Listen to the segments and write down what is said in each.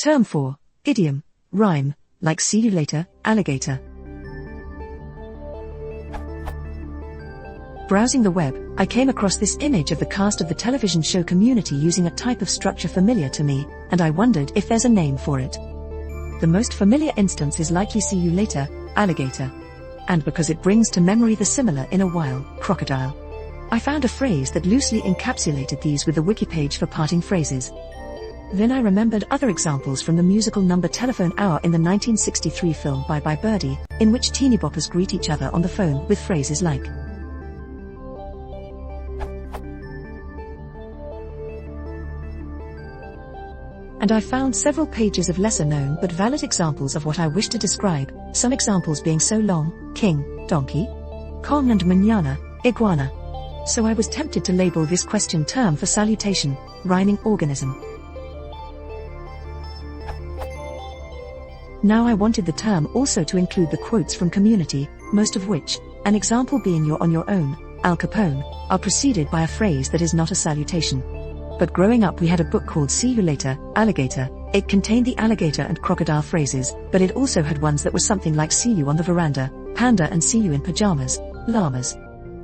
Term 4, idiom, rhyme, like see you later, alligator. Browsing the web, I came across this image of the cast of the television show Community using a type of structure familiar to me, and I wondered if there's a name for it. The most familiar instance is likely see you later, alligator. And because it brings to memory the similar in a while, crocodile. I found a phrase that loosely encapsulated these with the wiki page for parting phrases. Then I remembered other examples from the musical number Telephone Hour in the 1963 film Bye Bye Birdie, in which teeny boppers greet each other on the phone with phrases like, and I found several pages of lesser-known but valid examples of what I wish to describe, some examples being so long, king, donkey, Kong and manana, iguana. So I was tempted to label this question term for salutation, rhyming organism. Now I wanted the term also to include the quotes from Community, most of which, an example being you're on your own, Al Capone, are preceded by a phrase that is not a salutation. But growing up we had a book called See You Later, Alligator. It contained the alligator and crocodile phrases, but it also had ones that were something like see you on the veranda, panda and see you in pajamas, llamas.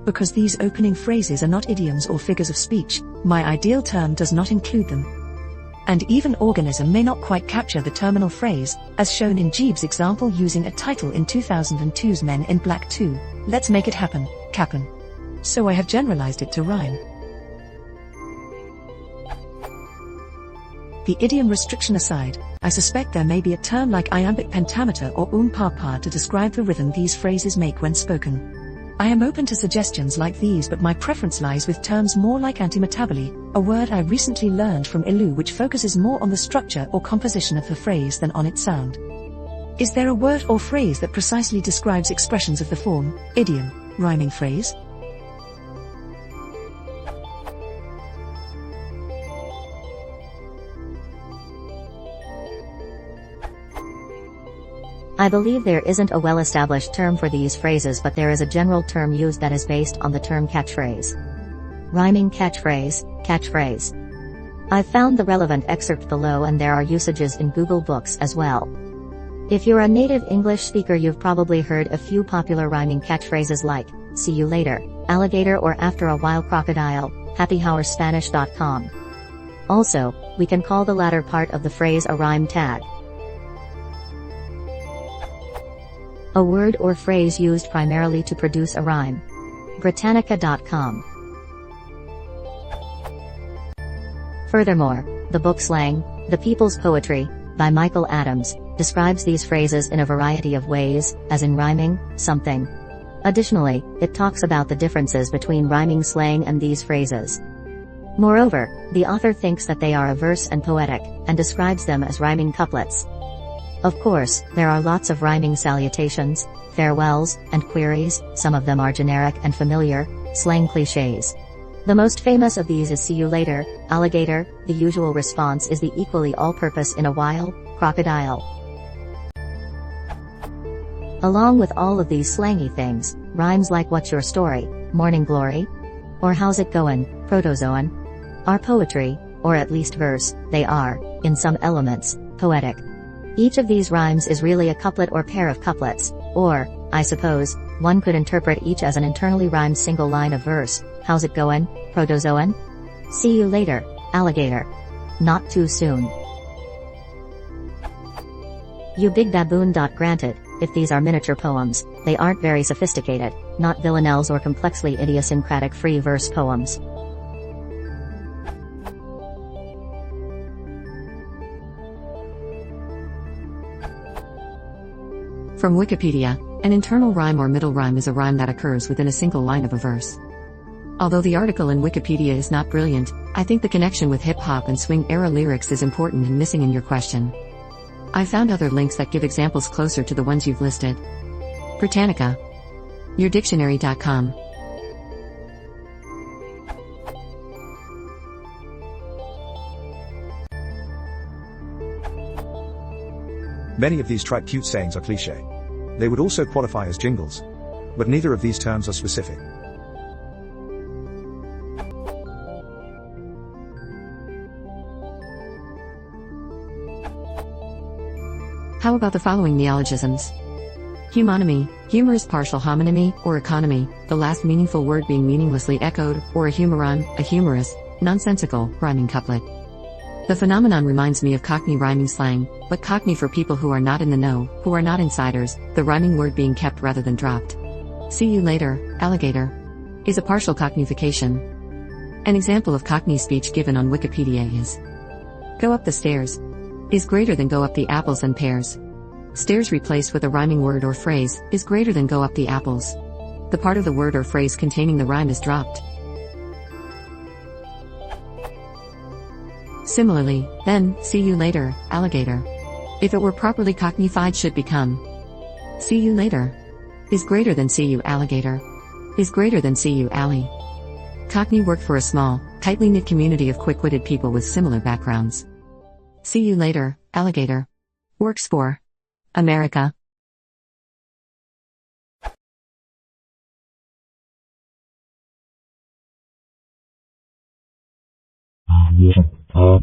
Because these opening phrases are not idioms or figures of speech, my ideal term does not include them. And even organism may not quite capture the terminal phrase, as shown in Jeeves' example using a title in 2002's Men in Black 2, Let's Make It Happen, Cap'n. So I have generalized it to rhyme. The idiom restriction aside, I suspect there may be a term like iambic pentameter or pa to describe the rhythm these phrases make when spoken. I am open to suggestions like these, but my preference lies with terms more like antimetabole, a word I recently learned from Ilu which focuses more on the structure or composition of the phrase than on its sound. Is there a word or phrase that precisely describes expressions of the form, idiom, rhyming phrase? I believe there isn't a well-established term for these phrases, but there is a general term used that is based on the term catchphrase. Rhyming catchphrase. I've found the relevant excerpt below, and there are usages in Google Books as well. If you're a native English speaker, you've probably heard a few popular rhyming catchphrases like, see you later, alligator, or after a while crocodile, happyhourspanish.com. Also, we can call the latter part of the phrase a rhyme tag. A word or phrase used primarily to produce a rhyme. Britannica.com. Furthermore, the book Slang, The People's Poetry, by Michael Adams, describes these phrases in a variety of ways, as in rhyming something. Additionally, it talks about the differences between rhyming slang and these phrases. Moreover, the author thinks that they are averse and poetic, and describes them as rhyming couplets. Of course, there are lots of rhyming salutations, farewells, and queries. Some of them are generic and familiar, slang cliches. The most famous of these is see you later, alligator. The usual response is the equally all-purpose in a while, crocodile. Along with all of these slangy things, rhymes like what's your story, morning glory, or how's it goin', protozoan, are poetry, or at least verse. They are, in some elements, poetic. Each of these rhymes is really a couplet or pair of couplets, or, I suppose, one could interpret each as an internally rhymed single line of verse. How's it goin', protozoan? See you later, alligator. Not too soon. You big baboon. Granted, if these are miniature poems, they aren't very sophisticated, not villanelles or complexly idiosyncratic free verse poems. From Wikipedia, an internal rhyme or middle rhyme is a rhyme that occurs within a single line of a verse. Although the article in Wikipedia is not brilliant, I think the connection with hip-hop and swing-era lyrics is important and missing in your question. I found other links that give examples closer to the ones you've listed. Britannica. YourDictionary.com. Many of these trite cute sayings are cliché. They would also qualify as jingles. But neither of these terms are specific. How about the following neologisms? Humonymy. Humor is partial homonymy, or economy, the last meaningful word being meaninglessly echoed, or a humoron, a humorous, nonsensical, rhyming couplet. The phenomenon reminds me of Cockney rhyming slang, but Cockney for people who are not in the know, who are not insiders, the rhyming word being kept rather than dropped. See you later, alligator, is a partial Cockneyfication. An example of Cockney speech given on Wikipedia is: go up the stairs is greater than go up the apples and pears. Stairs replaced with a rhyming word or phrase is greater than go up the apples. The part of the word or phrase containing the rhyme is dropped. Similarly, then, see you later, alligator, if it were properly Cockneyfied, should become: see you later is greater than see you alligator, is greater than see you alley. Cockney worked for a small, tightly knit community of quick-witted people with similar backgrounds. See you later, alligator works for America. Yeah.